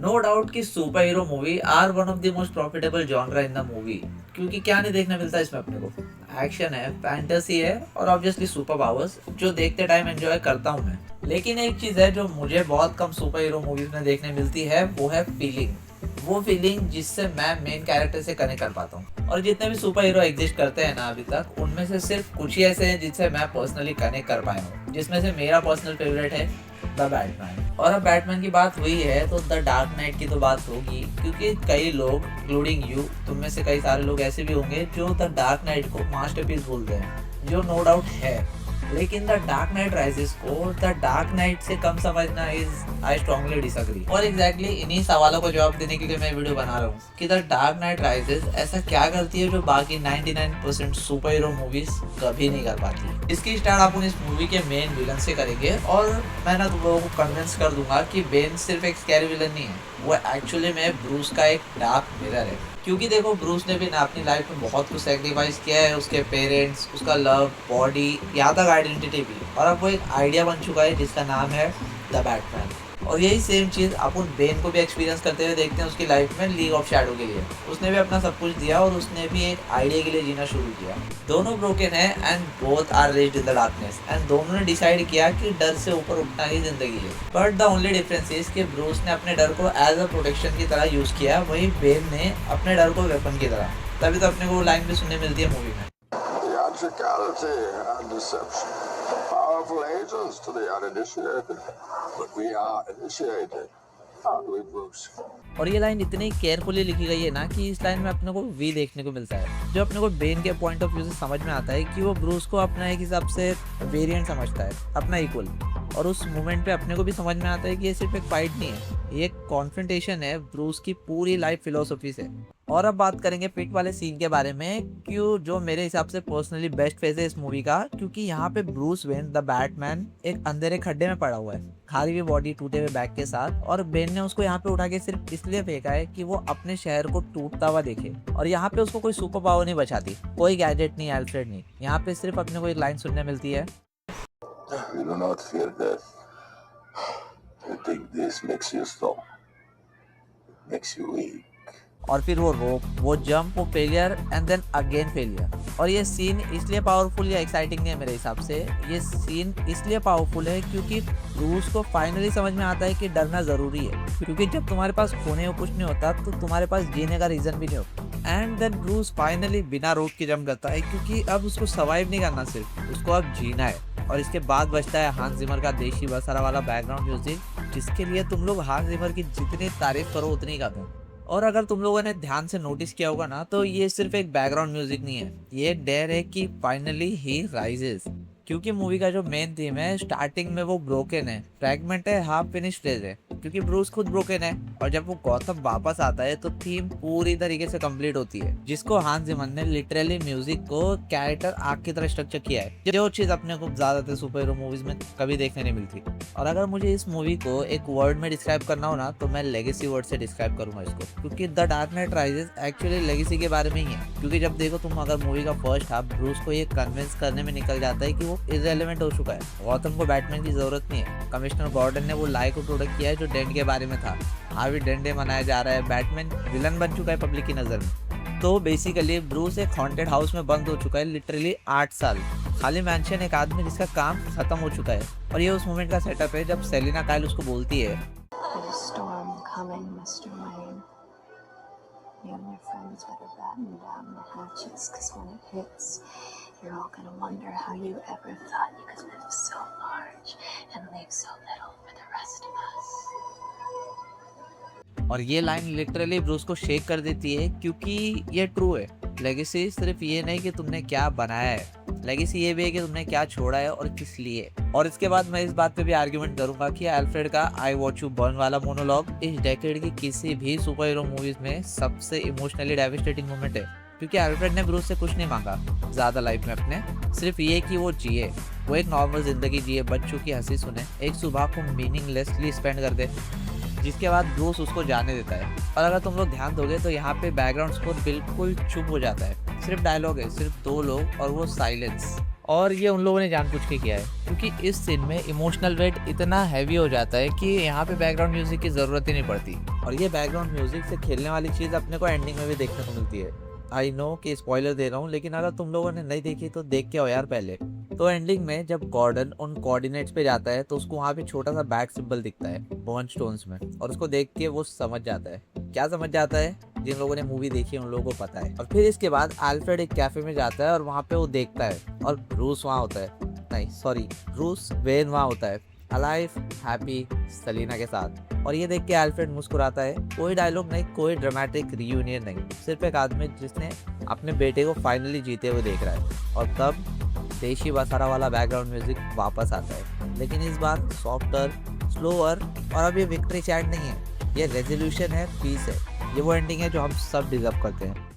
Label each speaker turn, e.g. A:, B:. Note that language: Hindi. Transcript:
A: नो डाउट कि super hero movie are one of the most profitable genre in the movie, क्योंकि क्या नहीं देखने मिलता इसमें अपने को। एक्शन है, फैंटेसी है और ऑब्वियसली सुपर पावर्स, जो देखते टाइम एंजॉय करता हूँ मैं। लेकिन एक चीज है जो मुझे बहुत कम सुपर हीरो मूवीज में देखने मिलती है, वो है फीलिंग। वो फीलिंग जिससे मैं मेन कैरेक्टर से कनेक्ट कर पाता हूँ। और जितने भी सुपर हीरो एग्जिस्ट करते हैं ना अभी तक, उनमें से सिर्फ कुछ ही ऐसे हैं जिनसे मैं पर्सनली कनेक्ट कर पाया हूँ, जिसमें से मेरा पर्सनल फेवरेट है द बैटमैन। और अब बैटमैन की बात हुई है तो द डार्क नाइट की तो बात होगी, क्योंकि कई लोग इंक्लूडिंग यू, तुम में से कई सारे लोग ऐसे भी होंगे जो द डार्क नाइट को मास्टरपीस बोलते हैं, जो नो डाउट है। लेकिन द डार्क नाइट राइजेस को द डार्क नाइट से कम समझना इज आई स्ट्रांगली डिसएग्री। और एग्जैक्टली इन्हीं सवालों को जवाब देने के लिए मैं वीडियो बना रहा हूँ कि द डार्क नाइट राइजेस ऐसा क्या करती है जो बाकी 99% सुपर हीरो मूवीज कभी नहीं कर पाती। इसकी स्टार्ट अपन इस मूवी के मेन विलन से करेंगे और मैं ना तुम लोगों को कन्विंस कर दूंगा कि बेन सिर्फ एक स्कैरी विलन नहीं है, वो एक्चुअली में ब्रूस का एक डार्क मिरर है। क्योंकि देखो, ब्रूस ने भी ना अपनी लाइफ में बहुत कुछ सेक्रीफाइस किया है, उसके पेरेंट्स, उसका लव, बॉडी, यहाँ तक आइडेंटिटी भी, और अब वो एक आइडिया बन चुका है जिसका नाम है द बैटमैन। और यही सेम चीज़ अपन बेन को भी एक्सपीरियंस करते हुए देखते हैं उसकी लाइफ में लीग ऑफ शैडो के लिए। उसने भी अपना सब कुछ दिया और उसने भी एक आइडिया के लिए जीना शुरू किया। दोनों ब्रोकन है and both are raised in the darkness, and दोनों ने डिसाइड किया कि डर से ऊपर उठना ही जिंदगी है। But the only difference is कि ब्रूस ने अपने डर को एज अ प्रोटेक्शन की तरह यूज किया, वहीं बेन ने अपने डर को वेपन की तरह। तभी तो अपने को लाइन भी सुनने मिलती है मूवी में।
B: Theatricality and deception. Powerful agents to the uninitiated. But we are initiated. Aren't we, Bruce?
A: और ये लाइन इतनी केयरफुली लिखी गई है ना कि इस लाइन में अपने को वी देखने को मिलता है, जो अपने को बेन के पॉइंट ऑफ व्यू से समझ में आता है कि वो ब्रूस को अपना एक हिसाब से वेरिएंट समझता है, अपना इक्वल। और उस मोमेंट पे अपने को भी समझ में आता है कि ये सिर्फ एक फाइट नहीं है, ये एक कॉन्फ्रंटेशन है ब्रूस की पूरी लाइफ फिलोसफी से। और अब बात करेंगे पिट वाले सीन के बारे में, क्यों जो मेरे हिसाब से पर्सनली बेस्ट फेज है इस मूवी का, क्योंकि यहाँ पे ब्रूस वेन द बैटमैन एक अंधेरे खड्डे में पड़ा हुआ है, खाली हुई बॉडी, टूटे हुए बैग के साथ, और बेन ने उसको यहाँ पे उठा के सिर्फ इसलिए फेंका है कि वो अपने शहर को टूटता हुआ देखे। और यहाँ पे उसको कोई सुपर पावर नहीं बचाती, कोई गैजेट नहीं, एल्फ्रेड नहीं, यहाँ पे सिर्फ अपने को एक लाइन सुनने मिलती है,
B: You do not fear death. You think this makes you strong. Makes you weak.
A: और फिर वो रोप, वो जंप, वो failure and then again failure. और ये सीन इसलिए पावरफुल या एक्साइटिंग नहीं है मेरे हिसाब से, ये सीन इसलिए पावरफुल है क्योंकि ब्रूस को फाइनली समझ में आता है कि डरना जरूरी है, क्योंकि जब तुम्हारे पास खोने को कुछ नहीं होता तो तुम्हारे पास जीने का रीजन भी नहीं होता। एंड देन ब्रूस फाइनली बिना रोप के जंप करता है, क्योंकि अब उसको सर्वाइव नहीं करना, सिर्फ उसको अब जीना है। और इसके बाद बजता है हांस जिमर का देशी बसारा वाला बैकग्राउंड म्यूजिक, जिसके लिए तुम लोग हांस जिमर की जितनी तारीफ करो उतनी कम है। और अगर तुम लोगों ने ध्यान से नोटिस किया होगा ना, तो ये सिर्फ एक बैकग्राउंड म्यूजिक नहीं है, ये एक डेयर है कि फाइनली ही राइजेस। क्योंकि मूवी का जो मेन थीम है, स्टार्टिंग में वो ब्रोकन है, फ्रैगमेंट है, हाफ फिनिश फ्रेज है, क्योंकि ब्रूस खुद ब्रोकन है। और जब वो गौतम वापस आता है तो थीम पूरी तरीके से कंप्लीट होती है, जिसको हांस जिमर ने लिटरली म्यूजिक को कैरेक्टर आर्क की तरह स्ट्रक्चर किया है, जो चीज अपने को ज्यादातर सुपर हीरो मूवीज में कभी देखने नहीं मिलती। और अगर मुझे इस मूवी को एक वर्ड में डिस्क्राइब करना हो ना, तो मैं लेगेसी वर्ड से डिस्क्राइब करूंगा इसको, क्योंकि the dark night rises actually legacy के बारे में ही है। क्योंकि जब देखो तुम, अगर मूवी का फर्स्ट हाफ ब्रूस को ये कन्विंस करने में निकल जाता है कि वो इररिलेवेंट हो चुका है, गौतम को बैटमैन की जरूरत नहीं है, कमिश्नर गॉर्डन ने वो लाई को प्रोडक्ट किया है जो डेंट के बारे में था, हार्वी डेंट डे मनाया जा रहा है, बैटमैन विलन बन चुका है पब्लिक की नजर में। तो बेसिकली ब्रूस एक हॉन्टेड हाउस में बंद हो चुका है लिटरली 8 साल, खाली मैंशन, एक आदमी जिसका काम खत्म हो चुका है। और ये उस मोमेंट का सेटअप है जब सेलिना काइल उसको बोलती है,
C: You and your friends better batten down the hatches, because when it hits, you're all gonna wonder how you ever thought you could live so large and leave so little for the rest of us.
A: और ये लाइन लिटरली ब्रूस को शेक कर देती है, क्योंकि ये ट्रू है। लेगेसी सिर्फ ये नहीं कि तुमने क्या बनाया है, लेगेसी ये भी है कि तुमने क्या छोड़ा है और किस लिए। और इसके बाद मैं इस बात पे भी आर्ग्यूमेंट करूंगा कि अल्फ्रेड का आई वॉच यू बर्न वाला मोनोलॉग इस डेकेड की किसी भी सुपर हीरो मूवीज में सबसे इमोशनली डेविस्टेटिंग मोमेंट है। क्योंकि अल्फ्रेड ने ब्रूस से कुछ नहीं मांगा ज्यादा लाइफ में अपने, सिर्फ ये कि वो जिए, वो एक नॉर्मल जिंदगी जिए, बच्चों की हंसी सुने, एक सुबह को मीनिंगलेसली स्पेंड कर दे, जिसके बाद ब्रूस उसको जाने देता है। और अगर तुम लोग ध्यान दोगे तो यहाँ पे बैकग्राउंड स्कोर बिल्कुल चुप हो जाता है, सिर्फ डायलॉग है, सिर्फ 2 लोग और वो साइलेंस। और ये उन लोगों ने जानबूझ के किया है क्योंकि इस सीन में इमोशनल वेट इतना हैवी हो जाता है कि यहाँ पे बैकग्राउंड म्यूजिक की ज़रूरत ही नहीं पड़ती। और ये बैकग्राउंड म्यूजिक से खेलने वाली चीज़ अपने को एंडिंग में भी देखने को मिलती है। आई नो कि स्पॉइलर दे रहा हूँ, लेकिन अगर तुम लोगों ने नहीं देखी तो देख के आओ यार पहले। तो एंडिंग में जब गॉर्डन उन कोऑर्डिनेट्स पे जाता है तो उसको वहाँ पे छोटा सा बैक सिंबल दिखता है बर्न स्टोन्स में, और उसको देख के वो समझ जाता है। क्या समझ जाता है? जिन लोगों ने मूवी देखी है उन लोगों को पता है। और फिर इसके बाद अल्फ्रेड एक कैफे में जाता है और वहाँ पे वो देखता है और ब्रूस वहाँ होता है, नहीं सॉरी ब्रूस वेन वहाँ होता है, अलाइव हैप्पी सेलिना के साथ। और ये देख के अल्फ्रेड मुस्कुराता है। कोई डायलॉग नहीं, कोई ड्रामेटिक रियूनियन नहीं, सिर्फ एक आदमी जिसने अपने बेटे को फाइनली जीते हुए देख रहा है। और तब देशी बसारा वाला बैकग्राउंड म्यूजिक वापस आता है, लेकिन इस बार सॉफ्टर, स्लोअर। और अब ये विक्ट्री चैट नहीं है, ये रेजोल्यूशन है, पीस है। ये वो एंडिंग है जो हम सब डिजर्व करते हैं।